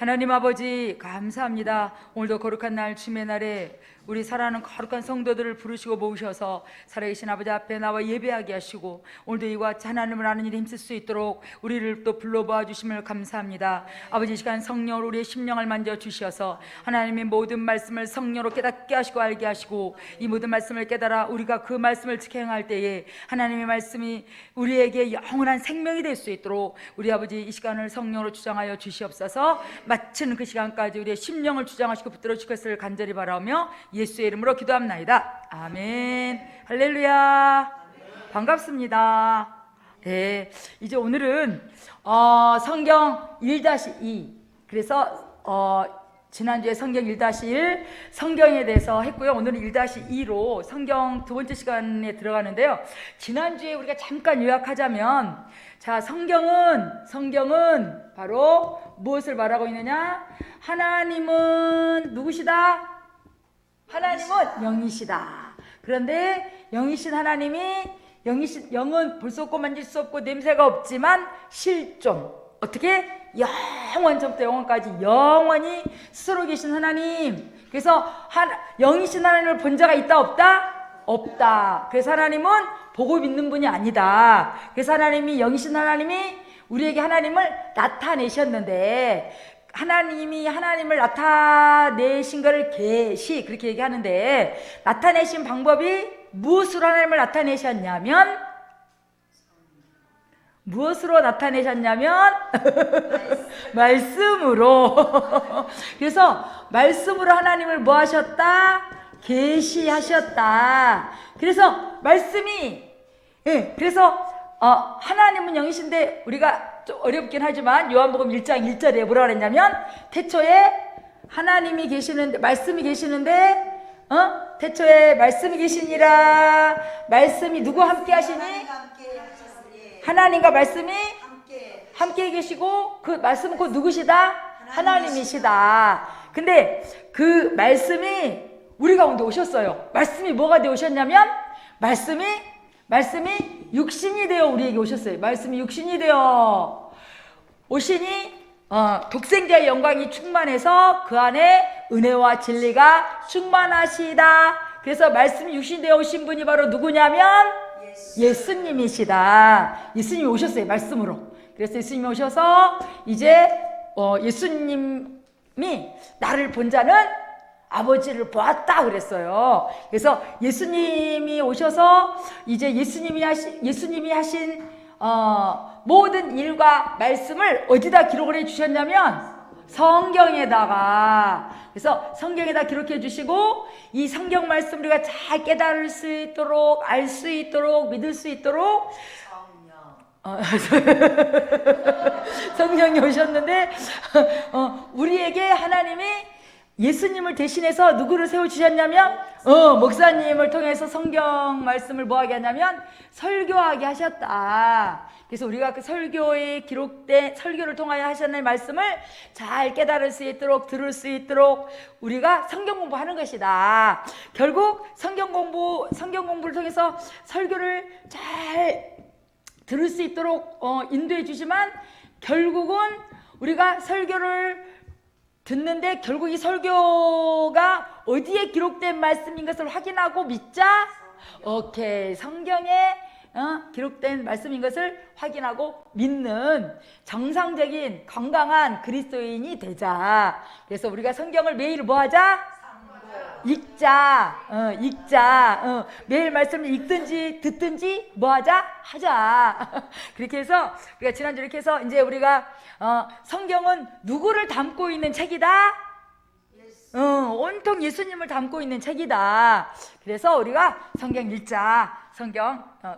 하나님 아버지 감사합니다. 오늘도 거룩한 날 주님의 날에 우리 사랑하는 거룩한 성도들을 부르시고 모으셔서 살아계신 아버지 앞에 나와 예배하게 하시고 오늘도 이와 같이 하나님을 아는 일에 힘쓸 수 있도록 우리를 또 불러보아 주심을 감사합니다. 아버지 이 시간 성령으로 우리의 심령을 만져주셔서 하나님의 모든 말씀을 성령으로 깨닫게 하시고 알게 하시고 이 모든 말씀을 깨달아 우리가 그 말씀을 지켜 행할 때에 하나님의 말씀이 우리에게 영원한 생명이 될 수 있도록 우리 아버지 이 시간을 성령으로 주장하여 주시옵소서. 마치는 그 시간까지 우리의 심령을 주장하시고 붙들어 주셨을 간절히 바라며 예수의 이름으로 기도합나이다. 아멘. 할렐루야. 반갑습니다. 네, 이제 오늘은 성경 1-2 그래서 지난주에 성경 1-1 성경에 대해서 했고요. 오늘은 1-2로 성경 두 번째 시간에 들어가는데요. 지난주에 우리가 잠깐 요약하자면 자, 성경은 바로 무엇을 말하고 있느냐? 하나님은 누구시다? 하나님은 영이시다. 그런데 영이신 하나님이 영은 볼 수 없고 만질 수 없고 냄새가 없지만 실존 어떻게? 영원전부터 영원까지 영원히 스스로 계신 하나님. 그래서 영이신 하나님을 본 자가 있다 없다? 없다. 그래서 하나님은 보고 믿는 분이 아니다. 그래서 하나님이 영이신 하나님이 우리에게 하나님을 나타내셨는데 하나님이 하나님을 나타내신 것을 계시 그렇게 얘기하는데 나타내신 방법이 무엇으로 하나님을 나타내셨냐면 무엇으로 나타내셨냐면 말씀으로. 그래서 말씀으로 하나님을 뭐 하셨다? 계시하셨다. 그래서 말씀이 그래서 하나님은 영이신데 우리가 좀 어렵긴 하지만 요한복음 1장 1절에 뭐라 그랬냐면 태초에 하나님이 계시는데 말씀이 계시는데 태초에 말씀이 계시니라. 말씀이 누구 함께 하시니? 하나님과 말씀이 함께 계시고 그 말씀은 곧 누구시다? 하나님이시다. 근데 그 말씀이 우리 가운데 오셨어요. 말씀이 뭐가 되어 오셨냐면 말씀이 육신이 되어 우리에게 오셨어요. 말씀이 육신이 되어 오시니 독생자의 영광이 충만해서 그 안에 은혜와 진리가 충만하시다. 그래서 말씀이 육신이 되어 오신 분이 바로 누구냐면 예수님이시다. 예수님이 오셨어요. 말씀으로. 그래서 예수님이 오셔서 이제 예수님이 나를 본 자는 아버지를 보았다 그랬어요. 그래서 예수님이 오셔서 이제 예수님이 하신 모든 일과 말씀을 어디다 기록을 해 주셨냐면 성경에다가. 그래서 성경에다 기록해 주시고 이 성경 말씀 우리가 잘 깨달을 수 있도록 알 수 있도록 믿을 수 있도록 성령이 오셨는데 우리에게 하나님이 예수님을 대신해서 누구를 세워주셨냐면 목사님을 통해서 성경 말씀을 뭐하게 하냐면 설교하게 하셨다. 그래서 우리가 그 설교에 기록된 설교를 통하여 하셨는 말씀을 잘 깨달을 수 있도록 들을 수 있도록 우리가 성경 공부하는 것이다. 결국 성경 공부를 통해서 설교를 잘 들을 수 있도록 인도해 주지만 결국은 우리가 설교를 듣는데 결국 이 설교가 어디에 기록된 말씀인 것을 확인하고 믿자. 오케이. 성경에 기록된 말씀인 것을 확인하고 믿는 정상적인 건강한 그리스도인이 되자. 그래서 우리가 성경을 매일 뭐 하자? 읽자. 매일 말씀을 읽든지 듣든지 뭐 하자. 그렇게 해서 우리가 지난주 이렇게 해서 이제 우리가 성경은 누구를 담고 있는 책이다? 온통 예수님을 담고 있는 책이다. 그래서 우리가 성경 읽자.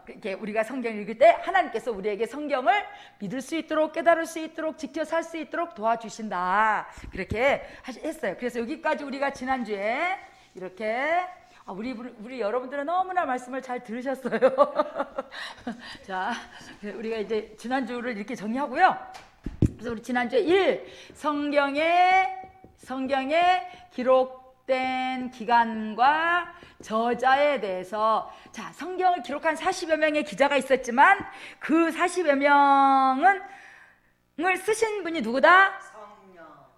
이렇게 우리가 성경 읽을 때 하나님께서 우리에게 성경을 믿을 수 있도록 깨달을 수 있도록 지켜 살 수 있도록 도와주신다. 그렇게 했어요. 그래서 여기까지 우리가 지난주에 이렇게 우리 여러분들은 너무나 말씀을 잘 들으셨어요. 자, 우리가 이제 지난주를 이렇게 정리하고요. 그래서 우리 지난주에 성경에 기록된 기간과 저자에 대해서 자, 성경을 기록한 40여 명의 기자가 있었지만 그 40여 명을 쓰신 분이 누구다?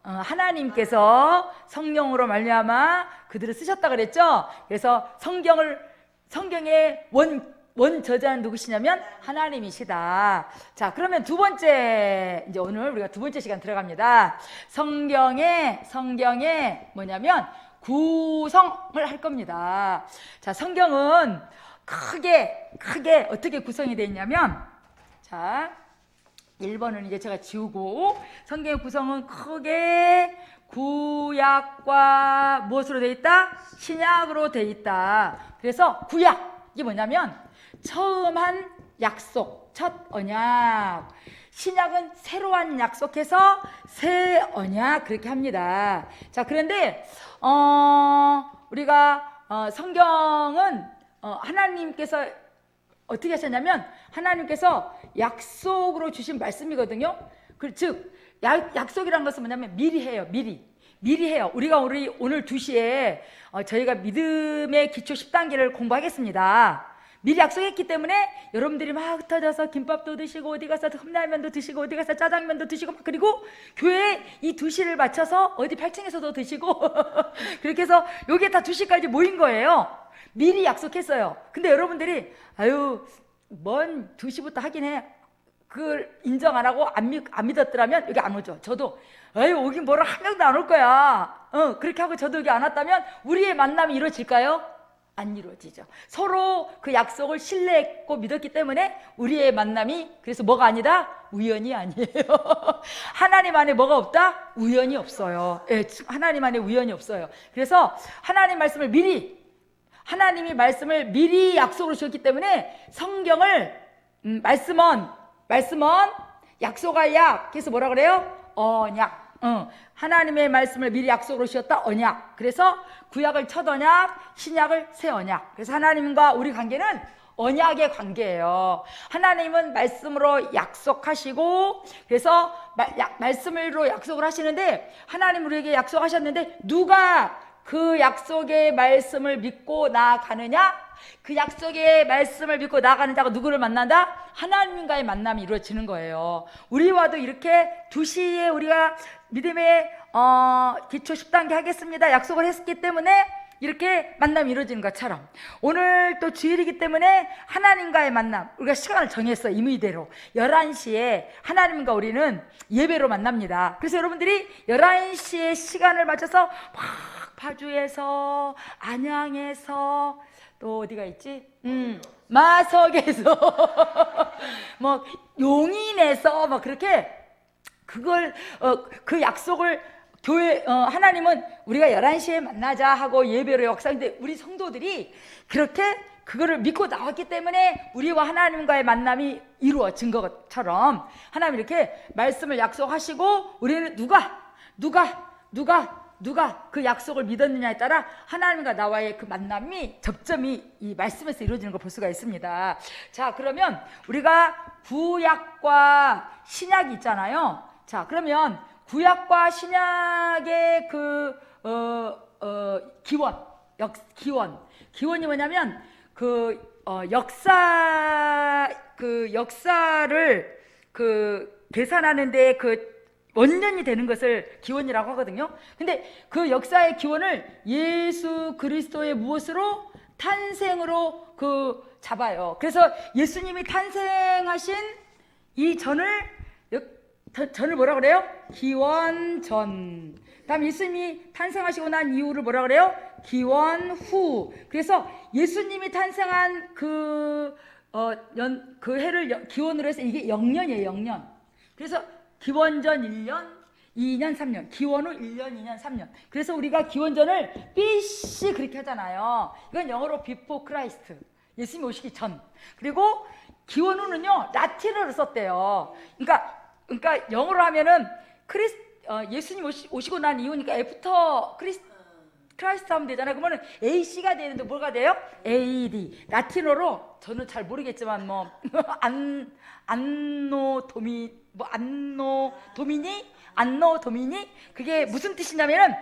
하나님께서 성령으로 말미암아 그들을 쓰셨다 그랬죠. 그래서 성경의 원 저자는 누구시냐면 하나님이시다. 자, 그러면 두 번째, 이제 오늘 우리가 두 번째 시간 들어갑니다. 성경에 뭐냐면 구성을 할 겁니다. 자, 성경은 크게 어떻게 구성이 되어 있냐면, 자, 1번은 이제 제가 지우고, 성경의 구성은 크게 구약과 무엇으로 되어 있다? 신약으로 되어 있다. 그래서 구약이 뭐냐면 처음 한 약속, 첫 언약. 신약은 새로 한 약속해서 새 언약, 그렇게 합니다. 자, 그런데 우리가 성경은 하나님께서 어떻게 하셨냐면 하나님께서 약속으로 주신 말씀이거든요. 즉 약속이란 것은 뭐냐면 미리 해요. 미리 해요. 우리가 오늘 2시에 저희가 믿음의 기초 10단계를 공부하겠습니다. 미리 약속했기 때문에 여러분들이 막 흩어져서 김밥도 드시고 어디 가서 컵라면도 드시고 어디 가서 짜장면도 드시고 그리고 교회에 이 2시를 맞춰서 어디 8층에서도 드시고 그렇게 해서 여기에 다 2시까지 모인 거예요. 미리 약속했어요. 근데 여러분들이 뭔 2시부터 하긴 해. 그걸 인정 안 하고 안 믿었더라면 여기 안 오죠. 저도 오긴 뭐라 한 명도 안 올 거야. 그렇게 하고 저도 여기 안 왔다면 우리의 만남이 이루어질까요? 안 이루어지죠. 서로 그 약속을 신뢰했고 믿었기 때문에 우리의 만남이, 그래서 뭐가 아니다? 우연이 아니에요. 하나님 안에 뭐가 없다? 우연이 없어요. 예, 하나님 안에 우연이 없어요. 그래서 하나님이 말씀을 미리 약속으로 주셨기 때문에 성경을 말씀은 약속할 약, 그래서 뭐라 그래요? 언약. 하나님의 말씀을 미리 약속으로 주셨다. 언약. 그래서 구약을 첫 언약, 신약을 새 언약. 그래서 하나님과 우리 관계는 언약의 관계예요. 하나님은 말씀으로 약속하시고, 그래서 말씀으로 약속을 하시는데, 하나님 우리에게 약속하셨는데 누가 그 약속의 말씀을 믿고 나아가느냐? 그 약속의 말씀을 믿고 나아가는 자가 누구를 만난다? 하나님과의 만남이 이루어지는 거예요. 우리와도 이렇게 2시에 우리가 믿음의 기초 10단계 하겠습니다 약속을 했기 때문에 이렇게 만남이 이루어지는 것처럼 오늘 또 주일이기 때문에 하나님과의 만남, 우리가 시간을 정했어요. 임의대로 11시에 하나님과 우리는 예배로 만납니다. 그래서 여러분들이 11시에 시간을 맞춰서 막 파주에서, 안양에서, 또 어디가 있지? 마석에서 뭐 용인에서 막 그렇게 그걸 그 약속을 교회 하나님은 우리가 11시에 만나자 하고 예배로 역사인데 우리 성도들이 그렇게 그거를 믿고 나왔기 때문에 우리와 하나님과의 만남이 이루어진 것처럼 하나님 이렇게 말씀을 약속하시고 우리는 누가 그 약속을 믿었느냐에 따라 하나님과 나와의 그 만남이 접점이 이 말씀에서 이루어지는 걸 볼 수가 있습니다. 자, 그러면 우리가 구약과 신약이 있잖아요. 자, 그러면 구약과 신약의 기원이 뭐냐면 역사를 계산하는데 원년이 되는 것을 기원이라고 하거든요. 근데 그 역사의 기원을 예수 그리스도의 무엇으로? 탄생으로 잡아요. 그래서 예수님이 탄생하신 이 전을 뭐라 그래요? 기원전. 다음 예수님이 탄생하시고 난 이후를 뭐라 그래요? 기원후. 그래서 예수님이 탄생한 그 해를 기원으로 해서 이게 영년이에요. 영년. 그래서 기원전 1년, 2년, 3년. 기원 후 1년, 2년, 3년. 그래서 우리가 기원전을 BC 그렇게 하잖아요. 이건 영어로 before Christ. 예수님이 오시기 전. 그리고 기원 후는요, 라틴어를 썼대요. 그러니까 영어로 하면은 예수님 오시고 난 이후니까 애프터 크라이스트 하면 되잖아요. 그러면 AC가 되는데 뭐가 돼요? AD. 라틴어로 저는 잘 모르겠지만 뭐 안노 도미니 그게 무슨 뜻이냐면은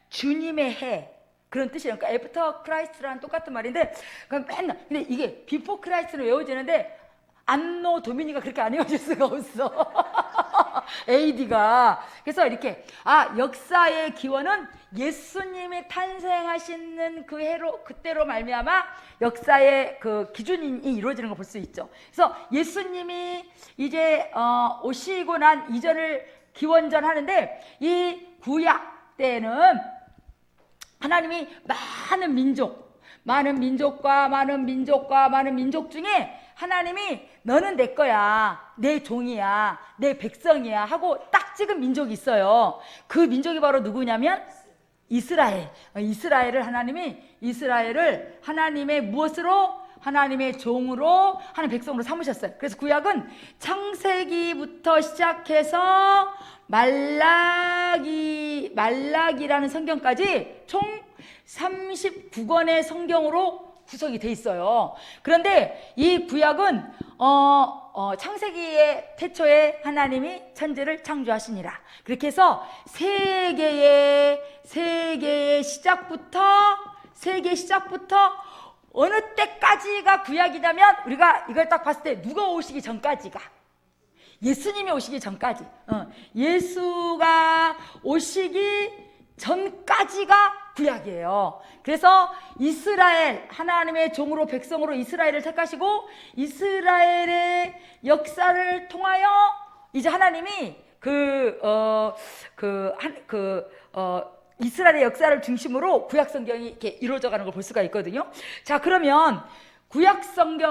주님의 해 그런 뜻이에요. 그러니까 애프터 크라이스트랑 똑같은 말인데 그럼 맨날 근데 이게 비포 크라이스트는 외워지는데 안노 도미니가 그렇게 안 헤어질 수가 없어. AD가. 그래서 이렇게 역사의 기원은 예수님이 탄생하시는 그 해로 그때로 말미암아 역사의 그 기준이 이루어지는 걸 볼 수 있죠. 그래서 예수님이 이제 오시고 난 이전을 기원전 하는데 이 구약 때는 하나님이 많은 민족 중에 하나님이 너는 내 거야, 내 종이야, 내 백성이야 하고 딱 찍은 민족이 있어요. 그 민족이 바로 누구냐면 이스라엘. 이스라엘을 하나님의 무엇으로? 하나님의 종으로, 하나님 백성으로 삼으셨어요. 그래서 구약은 창세기부터 시작해서 말라기라는 성경까지 총 39권의 성경으로 구성이 돼 있어요. 그런데 이 구약은 창세기의 태초에 하나님이 천지를 창조하시니라. 그렇게 해서 세계의 시작부터 어느 때까지가 구약이냐면 우리가 이걸 딱 봤을 때 누가 오시기 전까지가, 예수님이 오시기 전까지, 예수가 오시기 전까지가 구약이에요. 그래서 이스라엘, 하나님의 종으로 백성으로 이스라엘을 택하시고 이스라엘의 역사를 통하여 이제 하나님이 이스라엘의 역사를 중심으로 구약 성경이 이렇게 이루어져 가는 걸 볼 수가 있거든요. 자, 그러면 구약 성경은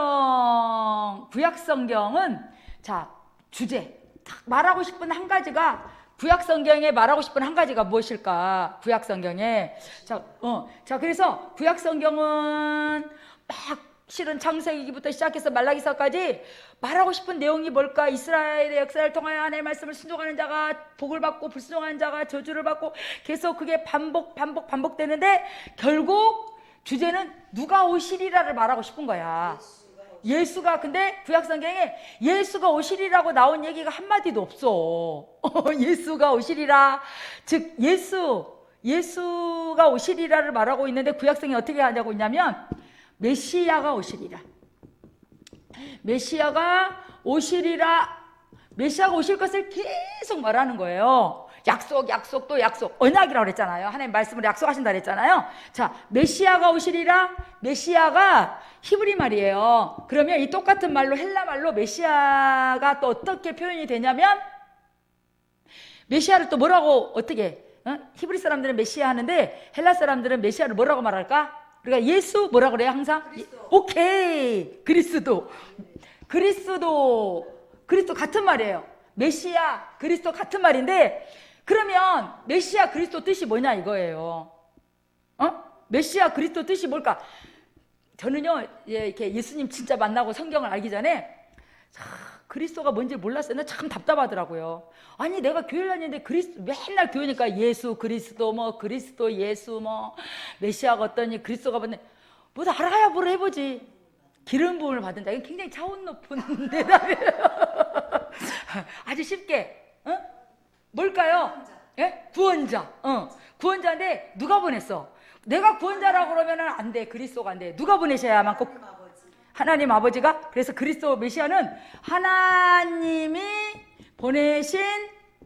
자, 주제 말하고 싶은 한 가지가, 구약 성경에 말하고 싶은 한 가지가 무엇일까? 구약 성경에 그래서 구약 성경은 막 실은 창세기부터 시작해서 말라기서까지 말하고 싶은 내용이 뭘까? 이스라엘의 역사를 통하여 하나님의 말씀을 순종하는 자가 복을 받고 불순종하는 자가 저주를 받고 계속 그게 반복되는데 결국 주제는 누가 오시리라를 말하고 싶은 거야. 예수가. 근데 구약 성경에 예수가 오시리라고 나온 얘기가 한마디도 없어. 예수가 오시리라, 즉 예수가 오시리라를 말하고 있는데 구약 성경이 어떻게 하냐고 있냐면 메시아가 오시리라. 메시아가 오실 것을 계속 말하는 거예요. 약속 또 약속. 언약이라고 그랬잖아요. 하나님 말씀을 약속하신다 그랬잖아요. 자, 메시아가 오시리라. 메시아가 히브리 말이에요. 그러면 이 똑같은 말로 헬라 말로 메시아가 또 어떻게 표현이 되냐면, 메시아를 또 뭐라고 어떻게 히브리 사람들은 메시아 하는데 헬라 사람들은 메시아를 뭐라고 말할까? 우리가 예수 뭐라고 그래요 항상? 오케이. 그리스도 같은 말이에요. 메시아, 그리스도 같은 말인데, 그러면 메시아 그리스도 뜻이 뭐냐 이거예요. 메시아 그리스도 뜻이 뭘까? 저는요, 이렇게 예수님 진짜 만나고 성경을 알기 전에 그리스도가 뭔지 몰랐어요. 나 참 답답하더라고요. 아니, 내가 교회를 다니는데 맨날 교회니까 예수, 그리스도, 그리스도, 예수, 메시아가 어떠니, 그리스도가 뭐니, 뭐 알아야 뭘 해보지. 기름 부음을 받은 자. 이건 굉장히 차원 높은 대답이에요. 아주 쉽게. 뭘까요? 구원자. 구원자인데 누가 보냈어? 내가 구원자라고 그러면은 안 돼. 그리스도가 안 돼. 누가 보내셔야만 꼭 하나님 아버지가. 그래서 그리스도 메시아는 하나님이 보내신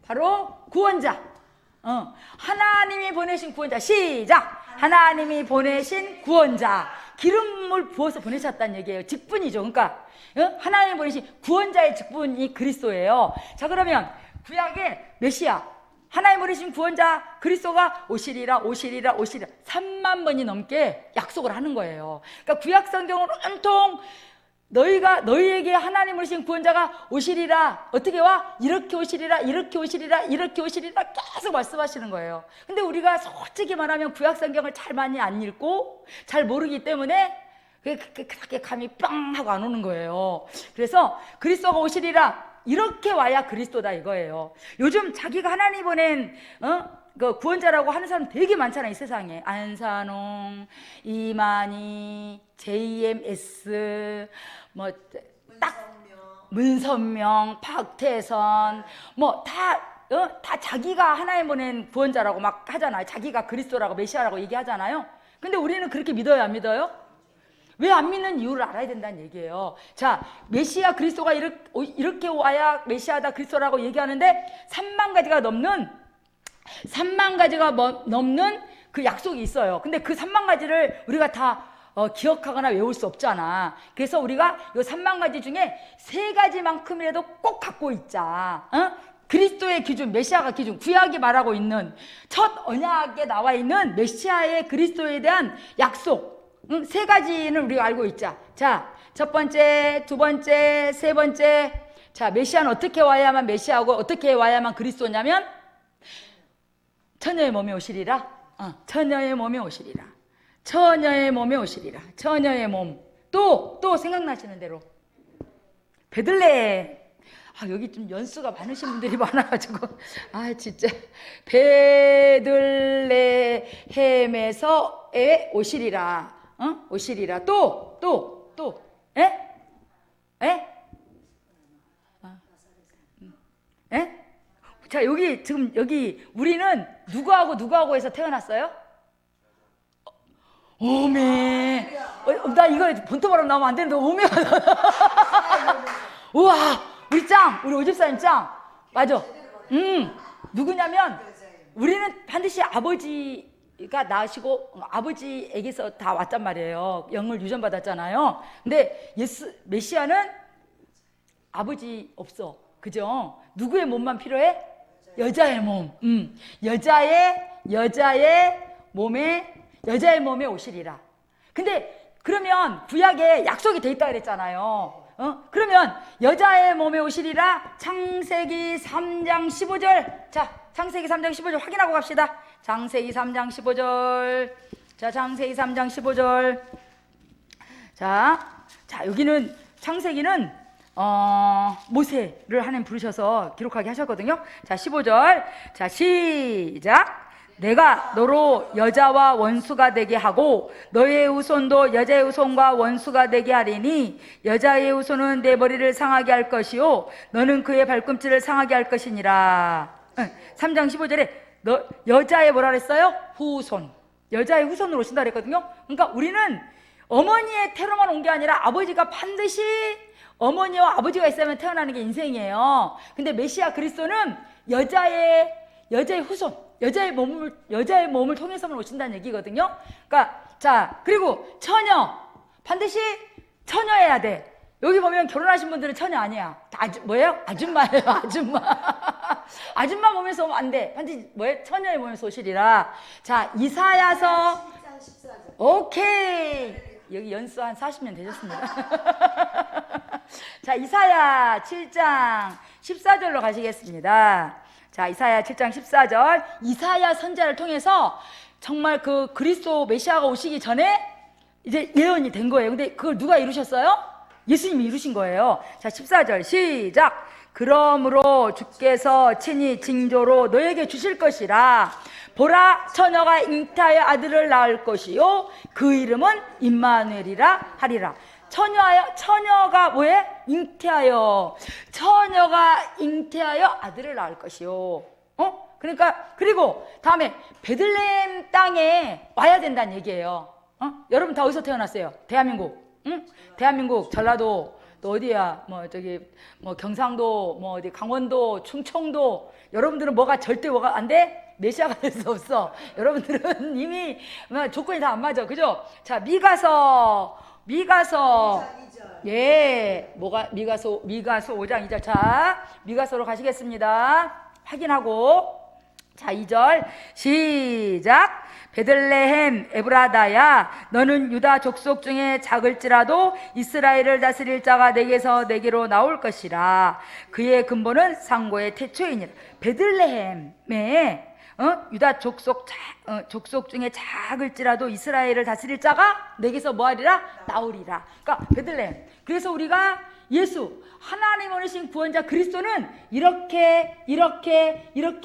바로 구원자. 하나님이 보내신 구원자. 시작. 하나님이 보내신 구원자. 기름을 부어서 보내셨다는 얘기예요. 직분이죠. 그러니까 하나님이 보내신 구원자의 직분이 그리스도예요. 자, 그러면 구약의 메시아, 하나님 보내신 구원자 그리스도가 오시리라 3만 번이 넘게 약속을 하는 거예요. 그러니까 구약 성경은 온통 너희에게 하나님 보내신 구원자가 오시리라. 어떻게 와? 이렇게 오시리라 계속 말씀하시는 거예요. 근데 우리가 솔직히 말하면 구약 성경을 잘 많이 안 읽고 잘 모르기 때문에 그렇게 감이 뻥 하고 안 오는 거예요. 그래서 그리스도가 오시리라 이렇게 와야 그리스도다 이거예요. 요즘 자기가 하나님 보낸 그 구원자라고 하는 사람 되게 많잖아요. 이 세상에. 안산홍, 이만희, JMS, 문선명, 박태선, 다 자기가 하나님 보낸 구원자라고 막 하잖아요. 자기가 그리스도라고 메시아라고 얘기하잖아요. 근데 우리는 그렇게 믿어요, 안 믿어요? 왜 안 믿는 이유를 알아야 된다는 얘기예요. 자, 메시아 그리스도가 이렇게 와야 메시아다 그리스도라고 얘기하는데 3만 가지가 넘는 그 약속이 있어요. 근데 그 3만 가지를 우리가 다 기억하거나 외울 수 없잖아. 그래서 우리가 이 3만 가지 중에 3가지만큼이라도 꼭 갖고 있자. 그리스도의 기준, 메시아가 기준, 구약이 말하고 있는 첫 언약에 나와 있는 메시아의 그리스도에 대한 약속 3가지는 우리가 알고 있자. 자, 첫 번째, 두 번째, 세 번째. 자, 메시아는 어떻게 와야만 메시아고 어떻게 와야만 그리스도냐면 처녀의 몸에 오시리라. 처녀의 몸에 오시리라. 처녀의 몸에 오시리라. 처녀의 몸. 또 생각나시는 대로 베들레헴. 여기 좀 연수가 많으신 분들이 많아가지고 진짜 베들레헴에서에 오시리라. 오시리라. 또 에? 자, 여기 우리는 누구하고 해서 태어났어요? 오메. 나 이거 본토바람 나오면 안 되는데 오메가. 우와, 우리 오집사님 짱. 맞아. 누구냐면 우리는 반드시 아버지가 나시고 아버지에게서 다 왔단 말이에요. 영을 유전받았잖아요. 근데 메시아는 아버지 없어. 그죠? 누구의 몸만 필요해? 여자의 몸. 여자의 몸에 오시리라. 근데 그러면 구약에 약속이 돼 있다 그랬잖아요. 그러면 여자의 몸에 오시리라. 창세기 3장 15절. 자, 창세기 3장 15절 확인하고 갑시다. 창세기 3장 15절. 자, 창세기 3장 15절. 자, 여기는 창세기는 모세를 하나님 부르셔서 기록하게 하셨거든요. 자, 15절. 자, 시작. 내가 너로 여자와 원수가 되게 하고 너의 후손도 여자의 후손과 원수가 되게 하리니 여자의 후손은 내 머리를 상하게 할 것이요 너는 그의 발꿈치를 상하게 할 것이니라. 3장 15절에 여자의 뭐라 그랬어요? 후손. 여자의 후손으로 오신다 그랬거든요. 그러니까 우리는 어머니의 태로만 온 게 아니라 아버지가 반드시 어머니와 아버지가 있으면 태어나는 게 인생이에요. 근데 메시아 그리스도는 여자의 후손, 여자의 몸을 통해서만 오신다는 얘기거든요. 그러니까 자, 그리고 처녀, 반드시 처녀여야 돼. 여기 보면 결혼하신 분들은 처녀 아니야. 다 뭐예요? 아줌마예요. 아줌마 몸에서 오면 안 돼. 반드시 뭐예요? 처녀의 몸에서 오시리라. 자, 이사야서. 오케이. 여기 연수 한 40년 되셨습니다. 자, 이사야 7장 14절로 가시겠습니다. 자, 이사야 7장 14절. 이사야 선지자를 통해서 정말 그 그리스도 메시아가 오시기 전에 이제 예언이 된 거예요. 근데 그걸 누가 이루셨어요? 예수님이 이루신 거예요. 자, 14절 시작. 그러므로 주께서 친히 징조로 너에게 주실 것이라. 보라, 처녀가 잉태하여 아들을 낳을 것이요 그 이름은 임마누엘이라 하리라. 처녀가 뭐해? 처녀가 잉태하여 아들을 낳을 것이요. 그러니까 그리고 다음에 베들레헴 땅에 와야 된다는 얘기예요. 여러분 다 어디서 태어났어요? 대한민국. 대한민국 전라도 또 어디야? 경상도, 어디 강원도, 충청도. 여러분들은 절대 뭐가 안 돼? 메시아가 될 수 없어. 여러분들은 이미 조건이 다 안 맞아. 그죠? 자, 미가서. 예. 미가서 5장 2절. 자, 미가서로 가시겠습니다. 확인하고. 자, 2절. 시작. 베들레헴 에브라다야, 너는 유다 족속 중에 작을지라도 이스라엘을 다스릴 자가 내게로 나올 것이라. 그의 근본은 상고의 태초이니라. 베들레헴에 유다 족속 중에 작을지라도 이스라엘을 다스릴 자가 내게서 뭐하리라? 나오리라. 그러니까 베들레헴. 그래서 우리가 예수, 하나님 오신 구원자 그리스도는 이렇게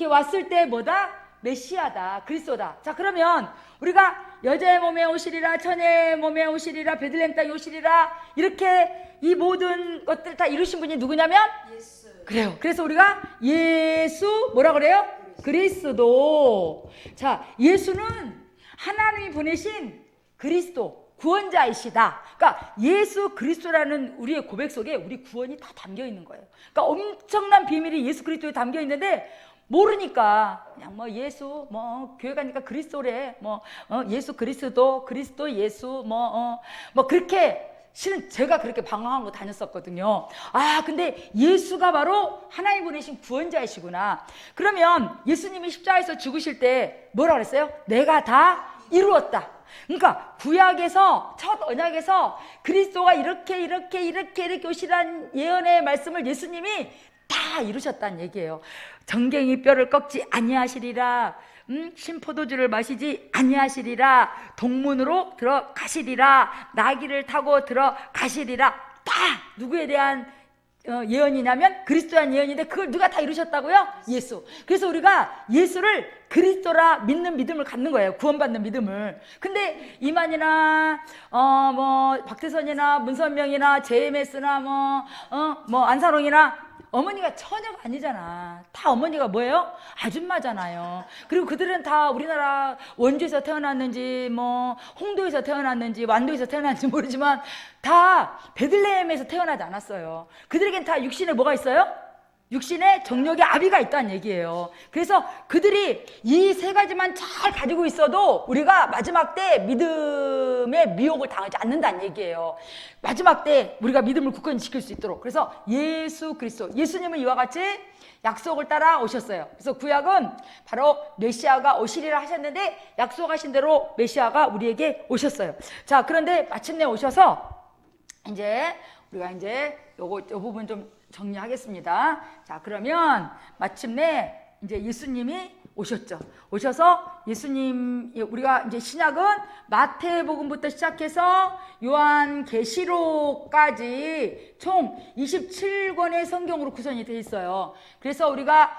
왔을 때 뭐다? 메시아다, 그리스도다. 자, 그러면 우리가 여자의 몸에 오시리라, 처녀의 몸에 오시리라, 베들레헴 땅에 오시리라, 이렇게 이 모든 것들 다 이루신 분이 누구냐면 예수. 그래요. 그래서 우리가 예수 뭐라 그래요? 그리스도. 자, 예수는 하나님이 보내신 그리스도, 구원자이시다. 그러니까 예수 그리스도라는 우리의 고백 속에 우리 구원이 다 담겨 있는 거예요. 그러니까 엄청난 비밀이 예수 그리스도에 담겨 있는데 모르니까 그냥 뭐 예수 뭐 교회 가니까 그리스도래 뭐 예수 그리스도 그리스도 예수 뭐 그렇게 실은 제가 그렇게 방황하고 다녔었거든요. 아 근데 예수가 바로 하나님 보내신 구원자이시구나. 그러면 예수님이 십자가에서 죽으실 때 뭐라 그랬어요? 내가 다 이루었다. 그러니까 구약에서 첫 언약에서 그리스도가 이렇게 오시란 예언의 말씀을 예수님이 다 이루셨다는 얘기예요. 정갱이 뼈를 꺾지 아니하시리라. 신포도주를 마시지 아니하시리라. 동문으로 들어가시리라. 나귀를 타고 들어가시리라. 다 누구에 대한 예언이냐면 그리스도에 대한 예언인데 그걸 누가 다 이루셨다고요? 예수. 그래서 우리가 예수를 그리스도라 믿는 믿음을 갖는 거예요. 구원받는 믿음을. 근데 이만이나 박태선이나 문선명이나 JMS나 안사롱이나 어머니가 처녀가 아니잖아. 다 어머니가 뭐예요? 아줌마잖아요. 그리고 그들은 다 우리나라 원주에서 태어났는지 홍도에서 태어났는지 완도에서 태어났는지 모르지만 다 베들레헴에서 태어나지 않았어요. 그들에겐 다 육신에 뭐가 있어요? 육신에 정욕의 아비가 있다는 얘기예요. 그래서 그들이 이 세 가지만 잘 가지고 있어도 우리가 마지막 때 믿음의 미혹을 당하지 않는다는 얘기예요. 마지막 때 우리가 믿음을 굳건히 지킬 수 있도록. 그래서 예수 그리스도, 예수님은 이와 같이 약속을 따라 오셨어요. 그래서 구약은 바로 메시아가 오시리라 하셨는데 약속하신 대로 메시아가 우리에게 오셨어요. 자, 그런데 마침내 오셔서 우리가 요 부분 좀 정리하겠습니다. 자, 그러면 마침내 예수님이 오셨죠. 오셔서 예수님, 우리가 신약은 마태복음부터 시작해서 요한계시록까지 총 27권의 성경으로 구성이 되어 있어요. 그래서 우리가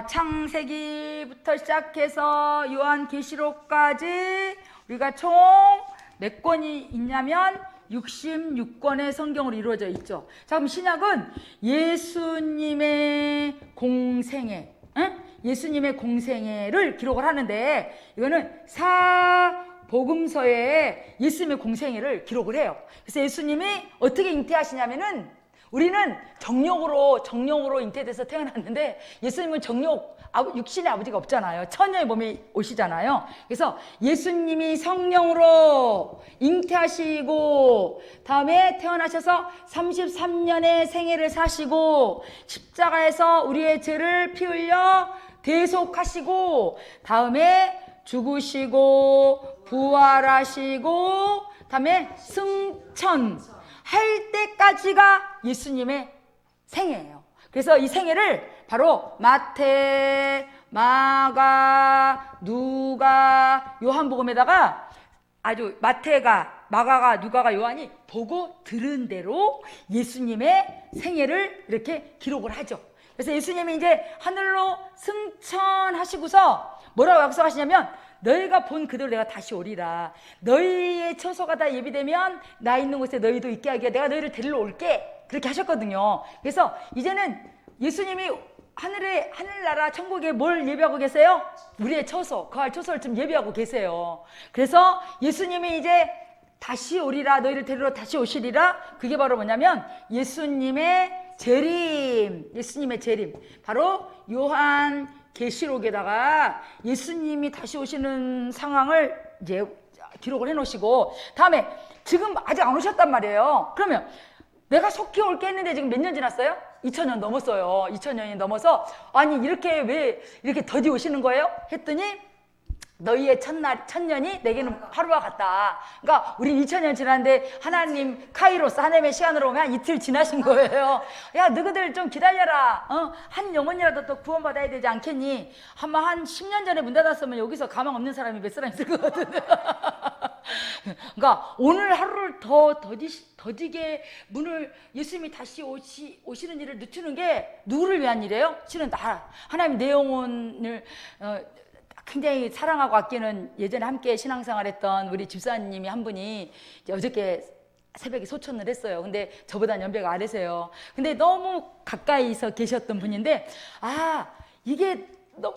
창세기부터 시작해서 요한계시록까지 우리가 총 몇 권이 있냐면 66권의 성경으로 이루어져 있죠. 자, 그럼 신약은 예수님의 공생애, 예수님의 공생애를 기록을 하는데 이거는 사복음서에 예수님의 공생애를 기록을 해요. 그래서 예수님이 어떻게 잉태하시냐면은 우리는 정령으로 잉태돼서 태어났는데 예수님은 육신의 아버지가 없잖아요. 처녀의 몸에 오시잖아요. 그래서 예수님이 성령으로 잉태하시고 다음에 태어나셔서 33년의 생애를 사시고 십자가에서 우리의 죄를 피 흘려 대속하시고 다음에 죽으시고 부활하시고 다음에 승천할 때까지가 예수님의 생애예요. 그래서 이 생애를 바로 마태, 마가, 누가, 요한복음에다가 아주 마태가, 마가가, 누가가, 요한이 보고 들은 대로 예수님의 생애를 이렇게 기록을 하죠. 그래서 예수님이 하늘로 승천하시고서 뭐라고 약속하시냐면 너희가 본 그대로 내가 다시 오리라. 너희의 처소가 다 예비되면 나 있는 곳에 너희도 있게 하기에 내가 너희를 데리러 올게. 그렇게 하셨거든요. 그래서 이제는 예수님이 하늘나라 천국에 뭘 예비하고 계세요? 우리의 처소, 거할 처소를 좀 예비하고 계세요. 그래서 예수님이 다시 오리라, 너희를 데리러 다시 오시리라. 그게 바로 뭐냐면 예수님의 재림. 바로 요한 계시록에다가 예수님이 다시 오시는 상황을 기록을 해놓으시고 다음에 지금 아직 안 오셨단 말이에요. 그러면 내가 속히 올게 했는데 지금 몇 년 지났어요? 2000년 넘었어요. 2000년이 넘어서 아니 왜 이렇게 더디 오시는 거예요? 했더니 너희의 천년이 내게는 하루와 같다. 그러니까 우린 2000년 지났는데 하나님 카이로스 하나님의 시간으로 보면 한 이틀 지나신 거예요. 야 너희들 좀 기다려라. 한 영혼이라도 또 구원받아야 되지 않겠니? 아마 한 10년 전에 문 닫았으면 여기서 가망 없는 사람이 몇 사람 있을 것 같은데. 그러니까 오늘 하루를 더디게 문을 예수님이 다시 오시는 일을 늦추는 게 누구를 위한 일이에요? 실은 하나님 내 영혼을 굉장히 사랑하고 아끼는 예전에 함께 신앙생활했던 우리 집사님이 한 분이 어저께 새벽에 소천을 했어요. 근데 저보다 연배가 아래세요. 근데 너무 가까이서 계셨던 분인데 이게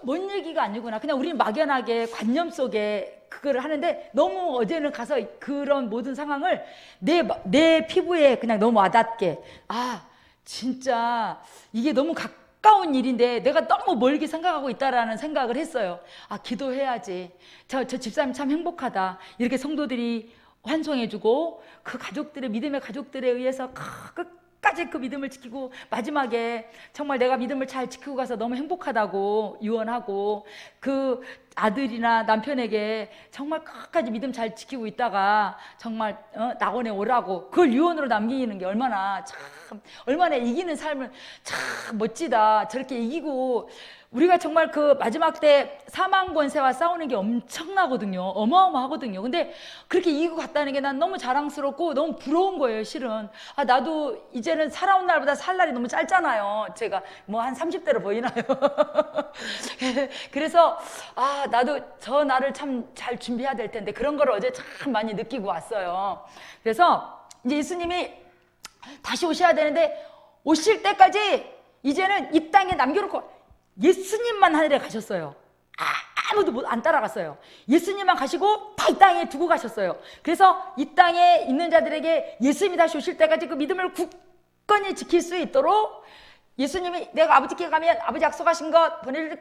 뭔 얘기가 아니구나. 그냥 우리 막연하게 관념 속에 그거를 하는데 너무 어제는 가서 그런 모든 상황을 내 피부에 그냥 너무 와닿게, 아 진짜 이게 너무 가까운 일인데 내가 너무 멀게 생각하고 있다라는 생각을 했어요. 아, 기도해야지. 저 집사님 참 행복하다. 이렇게 성도들이 환송해주고 그 가족들의, 믿음의 가족들에 의해서 끝까지 그 믿음을 지키고 마지막에 정말 내가 믿음을 잘 지키고 가서 너무 행복하다고 유언하고, 그 아들이나 남편에게 정말 끝까지 믿음 잘 지키고 있다가 정말 낙원에 오라고 그걸 유언으로 남기는 게 얼마나 이기는 삶을, 참 멋지다. 저렇게 이기고, 우리가 정말 그 마지막 때 사망 권세와 싸우는 게 엄청나거든요. 어마어마하거든요. 근데 그렇게 이기고 갔다는 게 난 너무 자랑스럽고 너무 부러운 거예요, 실은. 아, 나도 이제는 살아온 날보다 살 날이 너무 짧잖아요. 제가 뭐 한 30대로 보이나요? 그래서 아, 나도 저 날을 참 잘 준비해야 될 텐데, 그런 걸 어제 참 많이 느끼고 왔어요. 그래서 이제 예수님이 다시 오셔야 되는데, 오실 때까지 이제는 이 땅에 남겨놓고 예수님만 하늘에 가셨어요. 아무도 안 따라갔어요. 예수님만 가시고 다 이 땅에 두고 가셨어요. 그래서 이 땅에 있는 자들에게 예수님이 다시 오실 때까지 그 믿음을 굳건히 지킬 수 있도록, 예수님이 내가 아버지께 가면 아버지 약속하신 것 보내줄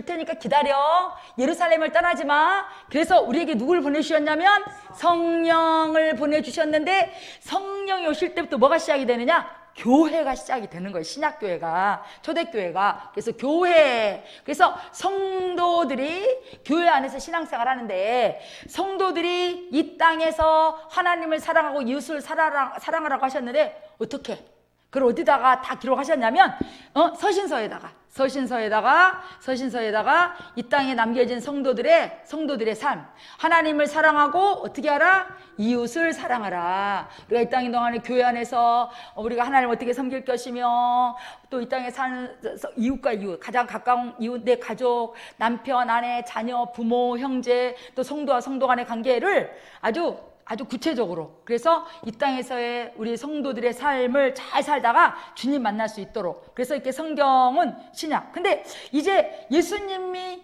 테니까 기다려. 예루살렘을 떠나지 마. 그래서 우리에게 누구를 보내주셨냐면 성령을 보내주셨는데, 성령이 오실 때부터 뭐가 시작이 되느냐? 교회가 시작이 되는 거예요. 신약교회가, 초대교회가. 그래서 교회, 그래서 성도들이 교회 안에서 신앙생활 하는데, 성도들이 이 땅에서 하나님을 사랑하고 이웃을 사랑하라고 하셨는데, 어떻게? 그걸 어디다가 다 기록하셨냐면 서신서에다가 이 땅에 남겨진 성도들의 삶, 하나님을 사랑하고 어떻게 하라? 이웃을 사랑하라. 우리가 이 땅 동안에 교회 안에서 우리가 하나님을 어떻게 섬길 것이며, 또 이 땅에 사는 이웃과 이웃, 가장 가까운 이웃, 내 가족, 남편, 아내, 자녀, 부모, 형제, 또 성도와 성도 간의 관계를 아주 구체적으로, 그래서 이 땅에서의 우리 성도들의 삶을 잘 살다가 주님 만날 수 있도록, 그래서 이렇게 성경은 신약. 근데 이제 예수님이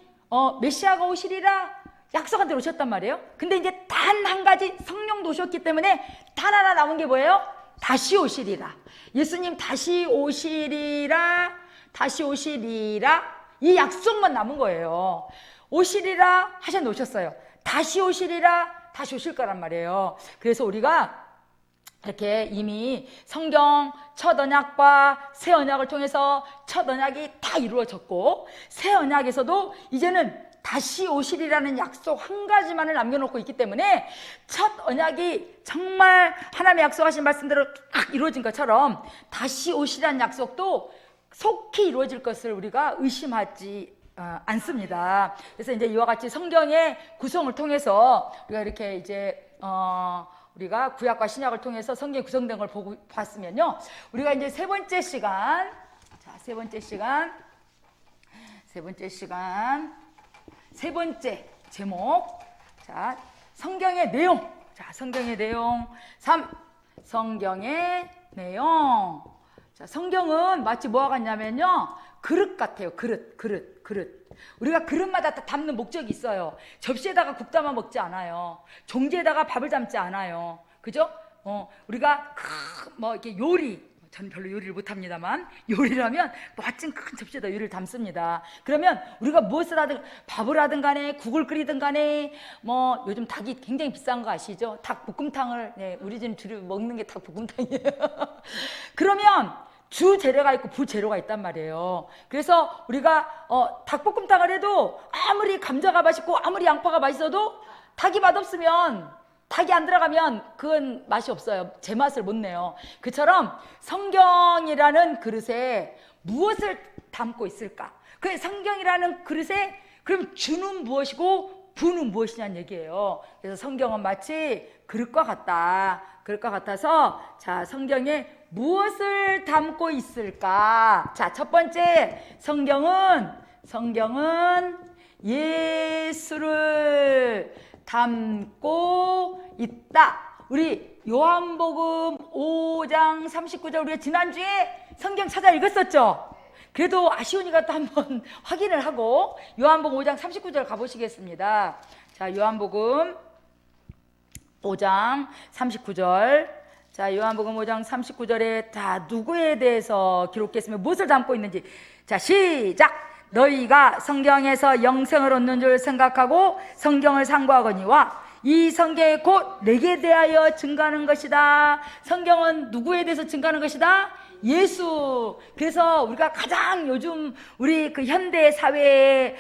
메시아가 오시리라 약속한 대로 오셨단 말이에요. 근데 이제 단 한 가지, 성령도 오셨기 때문에 단 하나 남은 게 뭐예요? 다시 오시리라. 예수님 다시 오시리라 이 약속만 남은 거예요. 오시리라 하셨는데 오셨어요. 다시 오시리라, 다시 오실 거란 말이에요. 그래서 우리가 이렇게 이미 성경 첫 언약과 새 언약을 통해서 첫 언약이 다 이루어졌고, 새 언약에서도 이제는 다시 오시리라는 약속 한 가지만을 남겨놓고 있기 때문에, 첫 언약이 정말 하나님의 약속하신 말씀대로 딱 이루어진 것처럼 다시 오시라는 약속도 속히 이루어질 것을 우리가 의심하지 않습니다. 그래서 이제 이와 같이 성경의 구성을 통해서 우리가 이렇게 이제 우리가 구약과 신약을 통해서 성경이 구성된 걸 봤으면요, 우리가 이제 세 번째 시간, 세 번째 제목, 자, 성경의 내용. 자, 성경의 내용 3. 성경의 내용. 자, 성경은 마치 뭐와 같냐면요, 그릇 같아요. 그릇. 우리가 그릇마다 다 담는 목적이 있어요. 접시에다가 국 담아 먹지 않아요. 종지에다가 밥을 담지 않아요. 그죠? 우리가 이렇게 저는 별로 요리를 못합니다만, 요리를 하면 멋진 큰 접시에다 요리를 담습니다. 그러면 우리가 무엇을 하든, 밥을 하든 간에, 국을 끓이든 간에, 요즘 닭이 굉장히 비싼 거 아시죠? 닭볶음탕을, 우리 집 주로 먹는 게 닭볶음탕이에요. 그러면 주 재료가 있고 부 재료가 있단 말이에요. 그래서 우리가 닭볶음탕을 해도 아무리 감자가 맛있고 아무리 양파가 맛있어도 닭이 맛없으면, 닭이 안 들어가면 그건 맛이 없어요. 제 맛을 못 내요. 그처럼 성경이라는 그릇에 무엇을 담고 있을까? 그 성경이라는 그릇에 그럼 주는 무엇이고 부는 무엇이냐는 얘기예요. 그래서 성경은 마치 그릇과 같아서, 자, 성경에 무엇을 담고 있을까? 자, 첫 번째, 성경은 예수를 담고 있다. 우리 요한복음 5장 39절 우리가 지난주에 성경 찾아 읽었었죠? 그래도 아쉬우니까 또 한번 확인을 하고 요한복음 5장 39절 가보시겠습니다. 자, 요한복음 5장 39절. 자, 요한복음 5장 39절에 다 누구에 대해서 기록했으면 무엇을 담고 있는지. 자, 시작. 너희가 성경에서 영생을 얻는 줄 생각하고 성경을 상고하거니와 이 성경이 곧 내게 대하여 증거하는 것이다. 성경은 누구에 대해서 증거하는 것이다? 예수. 그래서 우리가 가장 요즘 우리 그 현대 사회의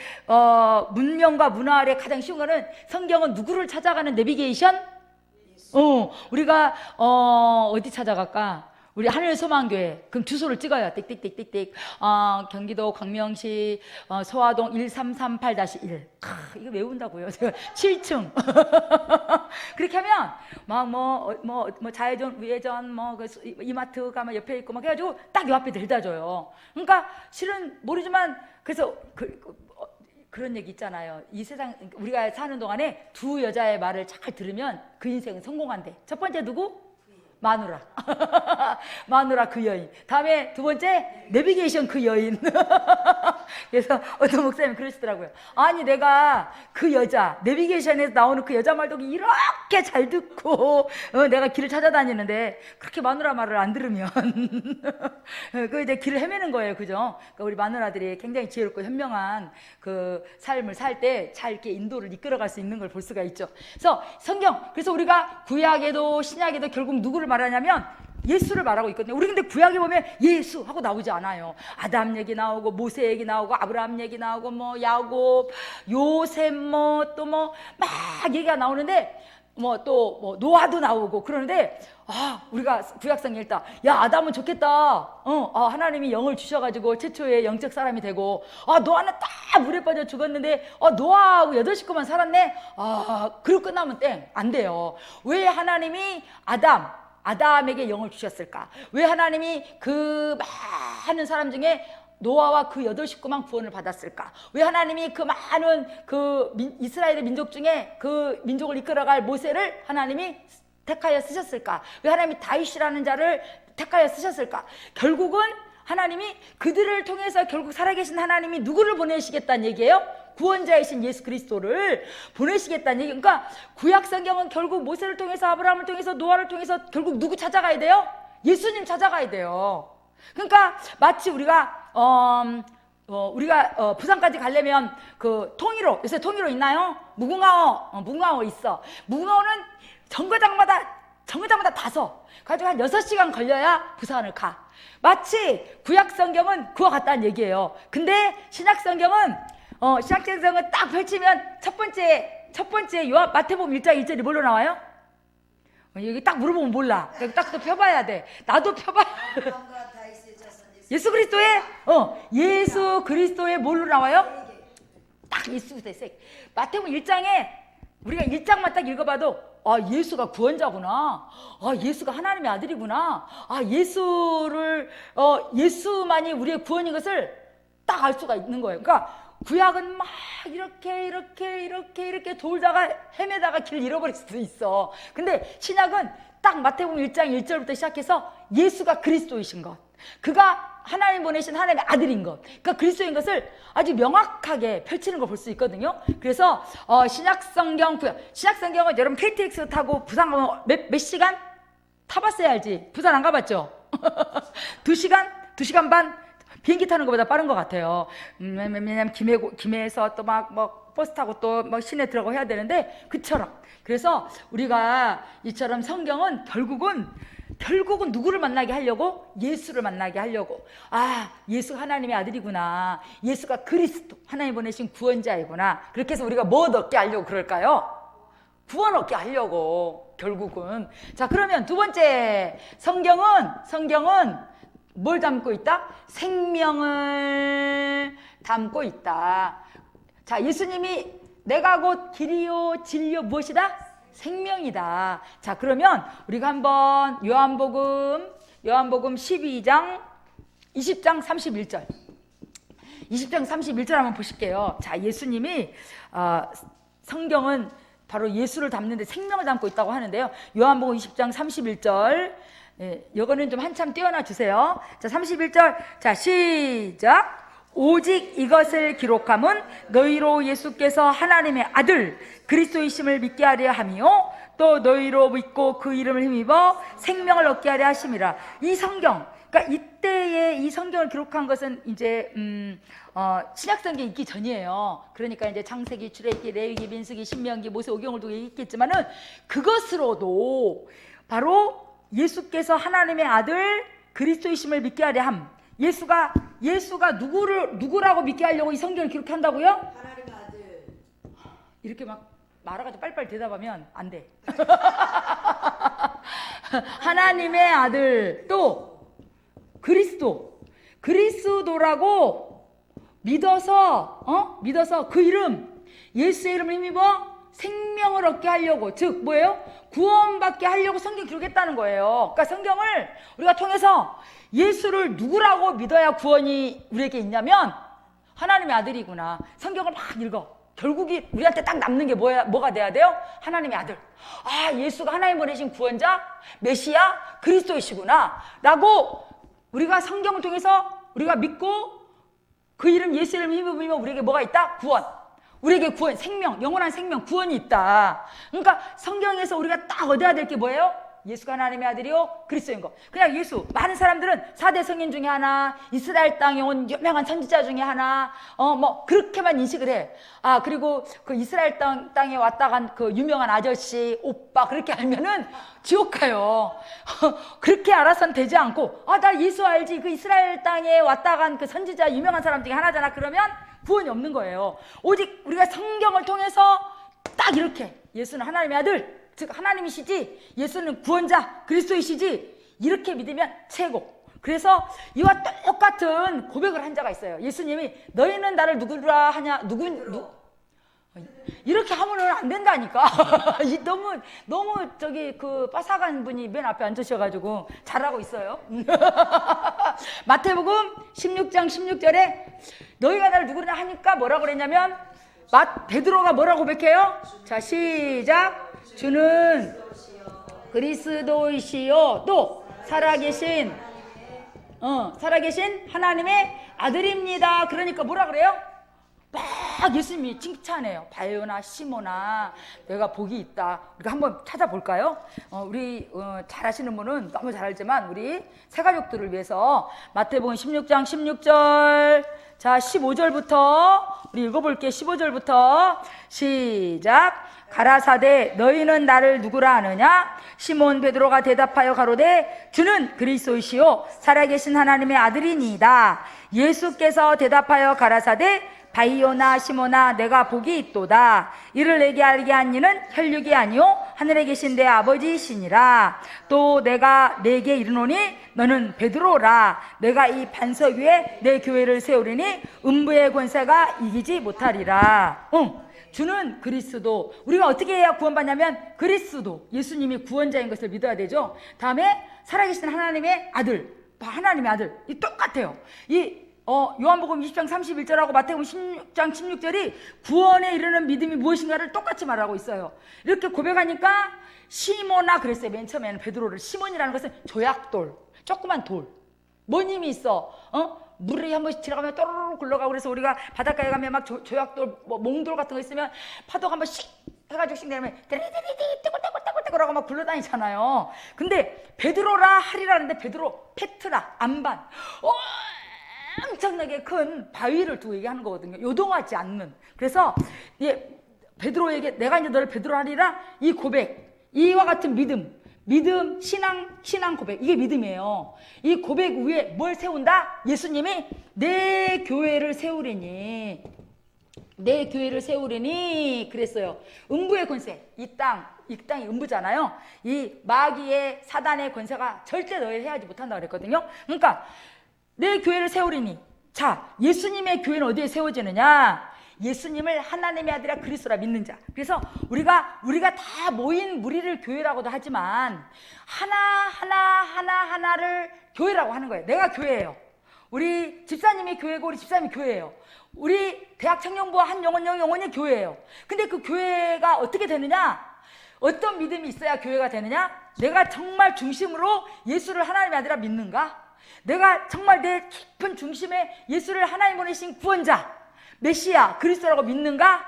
문명과 문화 아래 가장 쉬운 거는 성경은 누구를 찾아가는 내비게이션? 우리가 어디 찾아갈까? 우리 하늘소망교회. 그럼 주소를 찍어요. 띡띡띡띡띡. 경기도 광명시 소화동 1338-1. 이거 외운다고요. 제가 7층. 그렇게 하면 막 뭐 좌회전, 우회전, 그 이마트 가면 옆에 있고 막 해가지고 딱 요 앞에 데려다 줘요. 그러니까 실은 모르지만 그래서 그런 얘기 있잖아요. 이 세상 우리가 사는 동안에 두 여자의 말을 잘 들으면 그 인생은 성공한대. 첫 번째 누구? 마누라. 마누라 그 여인. 다음에 두 번째 내비게이션 그 여인. 그래서 어떤 목사님이 그러시더라고요. 아니 내가 그 여자 내비게이션에서 나오는 그 여자 말도 이렇게 잘 듣고 내가 길을 찾아다니는데 그렇게 마누라 말을 안 들으면 그 이제 길을 헤매는 거예요. 그죠? 그러니까 우리 마누라들이 굉장히 지혜롭고 현명한 그 삶을 살 때 잘 이렇게 인도를 이끌어갈 수 있는 걸 볼 수가 있죠. 그래서 성경, 그래서 우리가 구약에도 신약에도 결국 누구를 말하냐면 예수를 말하고 있거든요. 우리 근데 구약에 보면 예수 하고 나오지 않아요. 아담 얘기 나오고 모세 얘기 나오고 아브라함 얘기 나오고 뭐 야곱, 요셉 또 막 얘기가 나오는데 또 노아도 나오고 그러는데 우리가 구약성 읽다. 야, 아담은 좋겠다. 하나님이 영을 주셔가지고 최초의 영적 사람이 되고 노아는 딱 물에 빠져 죽었는데 노아하고 8식구만 살았네. 그리고 끝나면 땡. 안 돼요. 왜 하나님이 아담에게 영을 주셨을까? 왜 하나님이 그 많은 사람 중에 노아와 그 8식구만 구원을 받았을까? 왜 하나님이 그 많은 이스라엘의 민족 중에 그 민족을 이끌어갈 모세를 하나님이 택하여 쓰셨을까? 왜 하나님이 다윗이라는 자를 택하여 쓰셨을까? 결국은 하나님이 그들을 통해서 결국 살아계신 하나님이 누구를 보내시겠다는 얘기예요? 구원자이신 예수 그리스도를 보내시겠다는 얘기. 그러니까 구약 성경은 결국 모세를 통해서 아브라함을 통해서 노아를 통해서 결국 누구 찾아가야 돼요? 예수님 찾아가야 돼요. 그러니까 마치 우리가 부산까지 가려면 그 통일호, 요새 통일호 있나요? 무궁화호 있어. 무궁화호는 정거장마다 다서 가지고 한 6시간 걸려야 부산을 가. 마치 구약 성경은 그와 같다는 얘기예요. 근데 신약 성경은 딱 펼치면 첫 번째 요한 마태복음 1장 1절이 뭘로 나와요? 여기 딱 물어보면 몰라. 여기 딱 또 펴봐야 돼. 나도 펴봐야 돼. 예수 그리스도의 뭘로 나와요? 딱 예수 그리스도의 마태복음 1장에 우리가 1장만 딱 읽어봐도 예수가 구원자구나. 예수가 하나님의 아들이구나. 예수만이 우리의 구원인 것을 딱 알 수가 있는 거예요. 그러니까 구약은 막 이렇게 돌다가 헤매다가 길 잃어버릴 수도 있어. 근데 신약은 딱 마태복음 1장 1절부터 시작해서 예수가 그리스도이신 것, 그가 하나님 보내신 하나님의 아들인 것, 그러니까 그리스도인 것을 아주 명확하게 펼치는 걸 볼 수 있거든요. 그래서 신약성경, 신약성경은 여러분 KTX 타고 부산 가면 몇 시간? 타봤어야 알지. 부산 안 가봤죠? 2시간 반? 비행기 타는 것보다 빠른 것 같아요. 왜냐면 김해에서 또 막 버스 타고 또 막 시내 들어가고 해야 되는데 그처럼. 그래서 우리가 이처럼 성경은 결국은 누구를 만나게 하려고? 예수를 만나게 하려고. 예수가 하나님의 아들이구나. 예수가 그리스도, 하나님 보내신 구원자이구나. 그렇게 해서 우리가 뭐 얻게 하려고 그럴까요? 구원 얻게 하려고, 결국은. 자, 그러면 두 번째, 성경은 뭘 담고 있다? 생명을 담고 있다. 자, 예수님이 내가 곧 길이요 진리요 무엇이다? 생명이다. 자, 그러면 우리가 한번 요한복음 12장 20장 31절 20장 31절 한번 보실게요. 자, 예수님이 성경은 바로 예수를 담는데 생명을 담고 있다고 하는데요. 요한복음 20장 31절 예, 요거는 좀 한참 띄워놔 주세요. 자, 31절. 자, 시작. 오직 이것을 기록함은 너희로 예수께서 하나님의 아들 그리스도이심을 믿게 하려 함이요 또 너희로 믿고 그 이름을 힘입어 생명을 얻게 하려 하심이라. 이 성경, 그러니까 이때에 이 성경을 기록한 것은 이제 신약 성경이 있기 전이에요. 그러니까 이제 창세기, 출애굽기, 레위기, 민수기, 신명기, 모세, 오경을 두고 있겠지만은 그것으로도 바로 예수께서 하나님의 아들 그리스도이심을 믿게 하려 함. 예수가 누구라고 믿게 하려고 이 성경을 기록한다고요? 하나님의 아들. 이렇게 막 말아가지고 빨리빨리 대답하면 안 돼. 하나님의 아들 또 그리스도라고 믿어서 그 이름 예수의 이름을 힘입어 생명을 얻게 하려고, 즉 뭐예요? 구원받게 하려고 성경 기록했다는 거예요. 그러니까 성경을 우리가 통해서 예수를 누구라고 믿어야 구원이 우리에게 있냐면 하나님의 아들이구나. 성경을 막 읽어. 결국이 우리한테 딱 남는 게 뭐가 돼야 돼요? 하나님의 아들. 아, 예수가 하나님 보내신 구원자, 메시아, 그리스도이시구나 라고 우리가 성경을 통해서 우리가 믿고 그 이름 예수 이름 힘입으면 우리에게 뭐가 있다? 구원. 우리에게 구원, 생명, 영원한 생명, 구원이 있다. 그러니까 성경에서 우리가 딱 얻어야 될 게 뭐예요? 예수가 하나님의 아들이요 그리스도인 거. 그냥 예수. 많은 사람들은 4대 성인 중에 하나, 이스라엘 땅에 온 유명한 선지자 중에 하나, 뭐 그렇게만 인식을 해. 아, 그리고 그 이스라엘 땅에 왔다 간 그 유명한 아저씨, 오빠 그렇게 알면은 지옥 가요. 그렇게 알아서는 되지 않고, 아, 나 예수 알지. 그 이스라엘 땅에 왔다 간 그 선지자 유명한 사람 중에 하나잖아. 그러면 구원이 없는 거예요. 오직 우리가 성경을 통해서 딱 이렇게 예수는 하나님의 아들, 즉 하나님이시지, 예수는 구원자 그리스도이시지, 이렇게 믿으면 최고. 그래서 이와 똑같은 고백을 한 자가 있어요. 예수님이 너희는 나를 누구라 하냐, 이렇게 하면은 안 된다니까. 너무 저기 그 빠삭한 분이 맨 앞에 앉으셔가지고 잘하고 있어요. 마태복음 16장 16절에 너희가 나를 누구라 하니까 뭐라고 그랬냐면 베드로가 뭐라고 고백해요? 자, 시작. 주는 그리스도이시요 또 살아계신 하나님의 아들입니다. 그러니까 뭐라 그래요? 막 예수님이 칭찬해요. 바요나 시모나 내가 복이 있다. 우리가 한번 찾아볼까요? 우리 잘 아시는 분은 너무 잘 알지만 우리 새가족들을 위해서 마태복음 16장 16절, 자 15절부터 우리 읽어볼게요. 15절부터 시작. 가라사대 너희는 나를 누구라 하느냐? 시몬 베드로가 대답하여 가로되 주는 그리스도이시요 살아계신 하나님의 아들이니이다. 예수께서 대답하여 가라사대 바이오나 시모나 내가 복이 있도다. 이를 내게 알게 한 이는 혈육이 아니요 하늘에 계신 내 아버지이시니라. 또 내가 내게 이르노니 너는 베드로라. 내가 이 반석 위에 내 교회를 세우리니 음부의 권세가 이기지 못하리라. 주는 그리스도. 우리가 어떻게 해야 구원받냐면 그리스도, 예수님이 구원자인 것을 믿어야 되죠. 다음에 살아계신 하나님의 아들, 하나님의 아들. 이 똑같아요. 요한복음 20장 31절하고 마태복음 16장 16절이 구원에 이르는 믿음이 무엇인가를 똑같이 말하고 있어요. 이렇게 고백하니까 시모나 그랬어요. 맨 처음에는 베드로를. 시몬이라는 것은 조약돌, 조그만 돌. 뭔 힘이 있어? 물에 한 번씩 들어가면 또르르 굴러가고, 그래서 우리가 바닷가에 가면 막 조약돌, 몽돌 같은 거 있으면 파도가 한 번씩 해가지고 씩 내면 데리데리디 떼굴떼굴떼굴떼굴 하고 막 굴러다니잖아요. 근데 베드로라 하리라는데 베드로 페트라 안반 엄청나게 큰 바위를 두고 얘기하는 거거든요. 요동하지 않는. 그래서 베드로에게 내가 이제 너를 베드로 하리라, 이 고백, 이와 같은 믿음, 신앙 고백, 이게 믿음이에요. 이 고백 위에 뭘 세운다? 예수님이 내 교회를 세우리니 그랬어요. 음부의 권세, 이 땅이 음부잖아요. 이 마귀의 사단의 권세가 절대 너희를 해하지 못한다 그랬거든요. 그러니까 내 교회를 세우리니. 자, 예수님의 교회는 어디에 세워지느냐? 예수님을 하나님의 아들이라 그리스도라 믿는 자. 그래서 우리가 다 모인 무리를 교회라고도 하지만 하나를 교회라고 하는 거예요. 내가 교회예요. 우리 집사님이 교회고 우리 집사님이 교회예요. 우리 대학 청년부와 한 영혼이 교회예요. 근데 그 교회가 어떻게 되느냐? 어떤 믿음이 있어야 교회가 되느냐? 내가 정말 중심으로 예수를 하나님의 아들이라 믿는가? 내가 정말 내 깊은 중심에 예수를 하나님 보내신 구원자, 메시아, 그리스도라고 믿는가?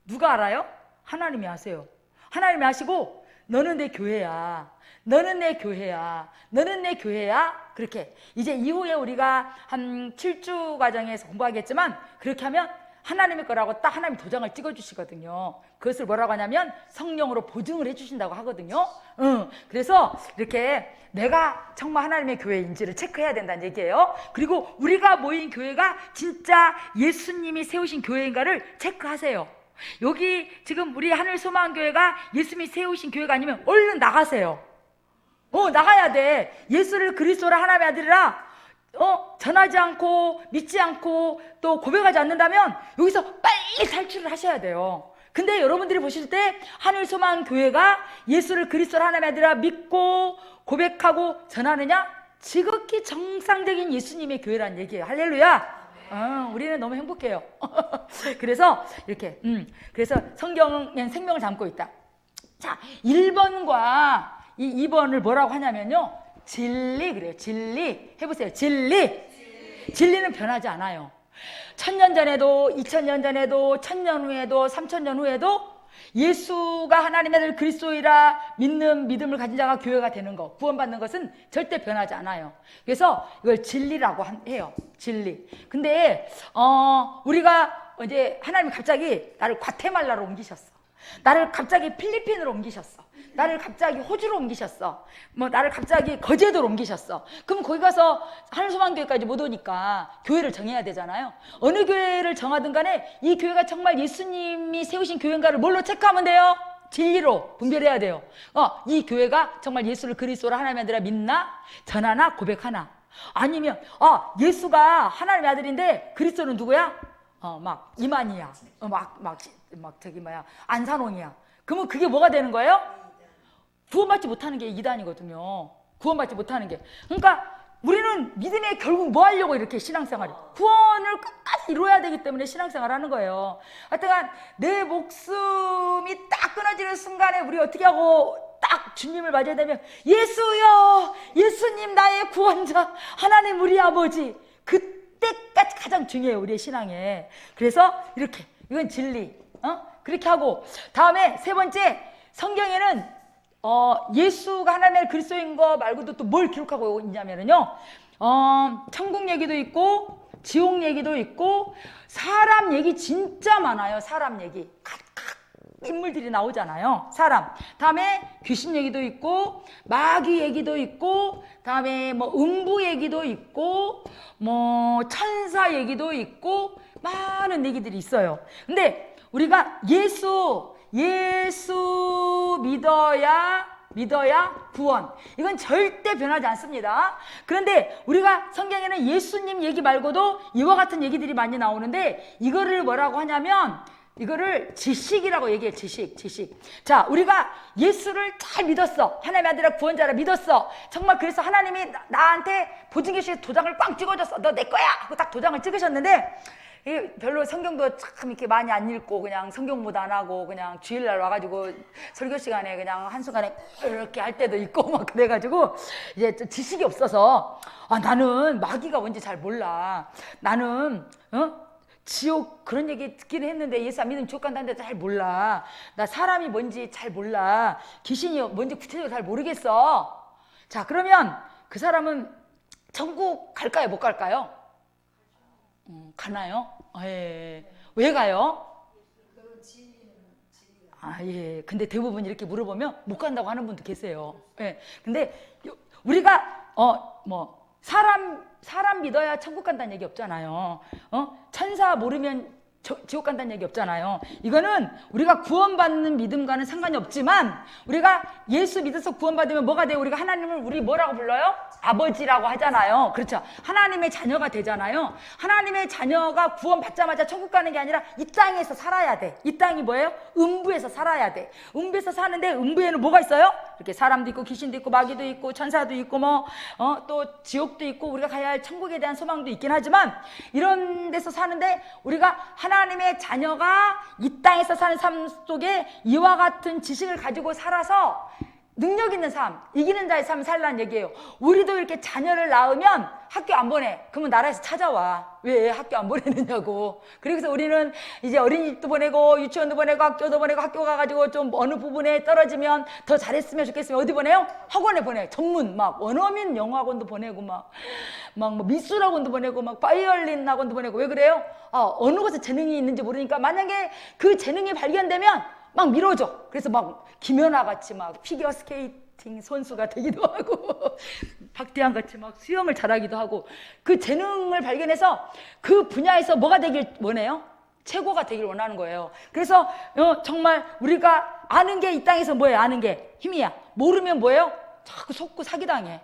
누가 알아요? 하나님이 아세요. 하나님이 아시고 너는 내 교회야. 너는 내 교회야. 너는 내 교회야. 그렇게 이제 이후에 우리가 한 7주 과정에서 공부하겠지만 그렇게 하면 하나님의 거라고 딱 하나님 도장을 찍어주시거든요. 그것을 뭐라고 하냐면 성령으로 보증을 해주신다고 하거든요. 그래서 이렇게 내가 정말 하나님의 교회인지를 체크해야 된다는 얘기예요. 그리고 우리가 모인 교회가 진짜 예수님이 세우신 교회인가를 체크하세요. 여기 지금 우리 하늘소망교회가 예수님이 세우신 교회가 아니면 얼른 나가세요. 나가야 돼. 예수를 그리스도라 하나님의 아들이라 전하지 않고 믿지 않고 또 고백하지 않는다면 여기서 빨리 탈출을 하셔야 돼요. 근데 여러분들이 보실 때 하늘소망교회가 예수를 그리스도라 하나님의 아들이라 믿고 고백하고 전하느냐? 지극히 정상적인 예수님의 교회란 얘기예요. 할렐루야. 우리는 너무 행복해요. 그래서 이렇게 그래서 성경엔 생명을 담고 있다. 자, 1번과 이 2번을 뭐라고 하냐면요, 진리 그래요. 진리 해보세요. 진리는 변하지 않아요. 1000년 전에도 2000년 전에도 1000년 후에도 3000년 후에도 예수가 하나님의 아들 그리스도이라 믿는 믿음을 가진 자가 교회가 되는 것, 구원받는 것은 절대 변하지 않아요. 그래서 이걸 진리라고 해요. 진리. 근데 우리가 이제 하나님이 갑자기 나를 과테말라로 옮기셨어. 나를 갑자기 필리핀으로 옮기셨어. 나를 갑자기 호주로 옮기셨어. 나를 갑자기 거제도로 옮기셨어. 그럼 거기 가서 하늘소망교회까지 못 오니까 교회를 정해야 되잖아요. 어느 교회를 정하든 간에 이 교회가 정말 예수님이 세우신 교회인가를 뭘로 체크하면 돼요? 진리로 분별해야 돼요. 이 교회가 정말 예수를 그리스도라 하나님의 아들이라 믿나? 전하나? 고백하나? 아니면 예수가 하나님의 아들인데 그리스도는 누구야? 막 이만희야. 저기 안산홍이야. 그러면 그게 뭐가 되는 거예요? 구원받지 못하는 게 이단이거든요. 구원받지 못하는 게. 그러니까 우리는 믿음에 결국 뭐 하려고 이렇게 신앙생활을, 구원을 끝까지 이루어야 되기 때문에 신앙생활을 하는 거예요. 하여튼간 내 목숨이 딱 끊어지는 순간에 우리 어떻게 하고 딱 주님을 맞아야 되면, 예수여, 예수님 나의 구원자, 하나님 우리 아버지, 그때까지 가장 중요해요, 우리의 신앙에. 그래서 이렇게, 이건 진리. 그렇게 하고, 다음에 세 번째, 성경에는 예수가 하나님의 그리스도인 거 말고도 또 뭘 기록하고 있냐면요, 천국 얘기도 있고 지옥 얘기도 있고 사람 얘기 진짜 많아요. 사람 얘기 각각 인물들이 나오잖아요. 사람. 다음에 귀신 얘기도 있고 마귀 얘기도 있고, 다음에 음부 얘기도 있고 천사 얘기도 있고 많은 얘기들이 있어요. 근데 우리가 예수 믿어야 구원. 이건 절대 변하지 않습니다. 그런데 우리가 성경에는 예수님 얘기 말고도 이와 같은 얘기들이 많이 나오는데, 이거를 뭐라고 하냐면 이거를 지식이라고 얘기해. 지식. 자, 우리가 예수를 잘 믿었어. 하나님의 아들이라 구원자라 믿었어. 정말 그래서 하나님이 나한테 보증계시에 도장을 꽝 찍어줬어. 너 내 거야 하고 딱 도장을 찍으셨는데, 별로 성경도 참 이렇게 많이 안 읽고 그냥 성경 공부도 안 하고 그냥 주일날 와가지고 설교 시간에 그냥 한순간에 이렇게 할 때도 있고 막 그래가지고 이제 지식이 없어서, 나는 마귀가 뭔지 잘 몰라. 나는 지옥 그런 얘기 듣긴 했는데 예수 안 믿으면 지옥 간다는데 잘 몰라. 나 사람이 뭔지 잘 몰라. 귀신이 뭔지 구체적으로 잘 모르겠어. 자, 그러면 그 사람은 천국 갈까요? 못 갈까요? 가나요? 예. 왜 가요? 예. 근데 대부분 이렇게 물어보면 못 간다고 하는 분도 계세요. 예. 근데 우리가 사람 믿어야 천국 간다는 얘기 없잖아요. 천사 모르면 지옥 간다는 얘기 없잖아요. 이거는 우리가 구원받는 믿음과는 상관이 없지만, 우리가 예수 믿어서 구원받으면 뭐가 돼요? 우리가 하나님을 우리 뭐라고 불러요? 아버지라고 하잖아요. 그렇죠. 하나님의 자녀가 되잖아요. 하나님의 자녀가 구원받자마자 천국 가는 게 아니라 이 땅에서 살아야 돼. 이 땅이 뭐예요? 음부에서 살아야 돼. 음부에서 사는데 음부에는 뭐가 있어요? 이렇게 사람도 있고 귀신도 있고 마귀도 있고 천사도 있고 또 지옥도 있고 우리가 가야 할 천국에 대한 소망도 있긴 하지만 이런 데서 사는데 우리가 하나님의 자녀가 이 땅에서 사는 삶 속에 이와 같은 지식을 가지고 살아서 능력 있는 삶, 이기는 자의 삶을 살라는 얘기예요. 우리도 이렇게 자녀를 낳으면 학교 안 보내. 그러면 나라에서 찾아와. 왜 학교 안 보내느냐고. 그래서 우리는 이제 어린이집도 보내고 유치원도 보내고 학교도 보내고 학교 가가지고 좀 어느 부분에 떨어지면 더 잘했으면 좋겠으면 어디 보내요? 학원에 보내. 전문 막 원어민 영어학원도 보내고 막 뭐 미술학원도 보내고 막 바이올린 학원도 보내고. 왜 그래요? 어느 곳에 재능이 있는지 모르니까 만약에 그 재능이 발견되면 막 밀어줘. 그래서 막 김연아 같이 막 피겨 스케이팅 선수가 되기도 하고 박태환 같이 막 수영을 잘하기도 하고 그 재능을 발견해서 그 분야에서 뭐가 되길 원해요? 최고가 되길 원하는 거예요. 그래서 정말 우리가 아는 게 이 땅에서 뭐예요? 아는 게 힘이야. 모르면 뭐예요? 자꾸 속고 사기당해.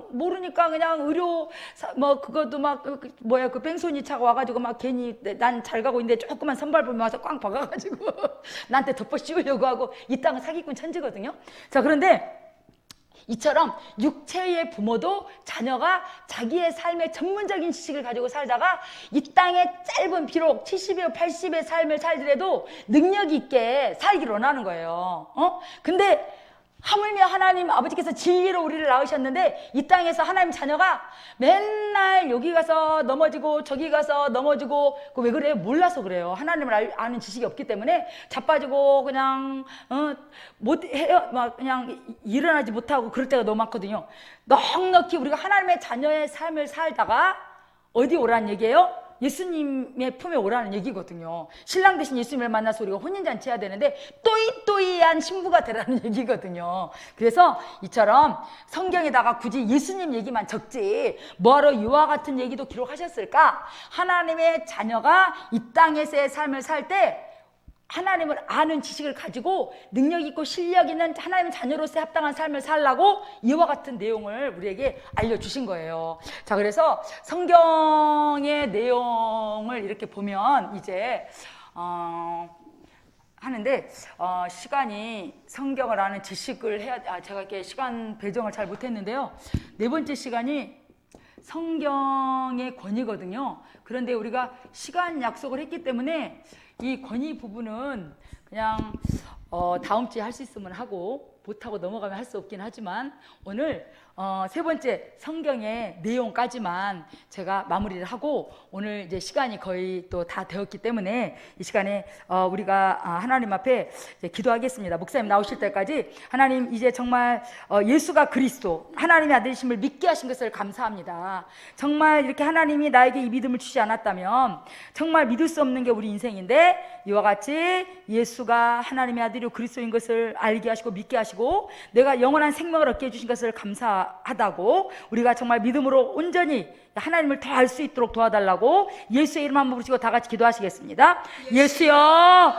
모르니까 그냥 의료 그것도 막 그 뺑소니 차가 와가지고 막 괜히 난 잘 가고 있는데 조금만 선발보면 와서 꽝 박아가지고 나한테 덮어 씌우려고 하고 이 땅은 사기꾼 천지거든요. 자, 그런데 이처럼 육체의 부모도 자녀가 자기의 삶의 전문적인 지식을 가지고 살다가 이 땅에 짧은 비록 70여 80의 삶을 살더라도 능력 있게 살기를 원하는 거예요. 근데 하물며 하나님 아버지께서 진리로 우리를 낳으셨는데 이 땅에서 하나님 자녀가 맨날 여기 가서 넘어지고 저기 가서 넘어지고 왜 그래요? 몰라서 그래요. 하나님을 아는 지식이 없기 때문에 자빠지고 그냥 못해요. 막 그냥 일어나지 못하고 그럴 때가 너무 많거든요. 넉넉히 우리가 하나님의 자녀의 삶을 살다가 어디 오라는 얘기예요? 예수님의 품에 오라는 얘기거든요. 신랑 대신 예수님을 만나서 우리가 혼인잔치 해야 되는데 또이또이한 신부가 되라는 얘기거든요. 그래서 이처럼 성경에다가 굳이 예수님 얘기만 적지 뭐하러 이와 같은 얘기도 기록하셨을까? 하나님의 자녀가 이 땅에서의 삶을 살 때 하나님을 아는 지식을 가지고 능력 있고 실력 있는 하나님의 자녀로서의 합당한 삶을 살라고 이와 같은 내용을 우리에게 알려주신 거예요. 자, 그래서 성경의 내용을 이렇게 보면 이제 하는데 시간이 성경을 아는 지식을 해야 제가 이렇게 시간 배정을 잘 못했는데요. 네 번째 시간이 성경의 권위거든요. 그런데 우리가 시간 약속을 했기 때문에 이 권위 부분은 그냥 다음 주에 할 수 있으면 하고 못하고 넘어가면 할 수 없긴 하지만 오늘 세 번째 성경의 내용까지만 제가 마무리를 하고 오늘 이제 시간이 거의 또 다 되었기 때문에 이 시간에 우리가 하나님 앞에 이제 기도하겠습니다. 목사님 나오실 때까지 하나님 이제 정말 예수가 그리스도 하나님의 아들이심을 믿게 하신 것을 감사합니다. 정말 이렇게 하나님이 나에게 이 믿음을 주지 않았다면 정말 믿을 수 없는 게 우리 인생인데 이와 같이 예수가 하나님의 아들이요 그리스도인 것을 알게 하시고 믿게 하시고 내가 영원한 생명을 얻게 해주신 것을 감사하다고 우리가 정말 믿음으로 온전히 하나님을 더 알 수 있도록 도와달라고 예수의 이름 한번 부르시고 다 같이 기도하시겠습니다. 예수여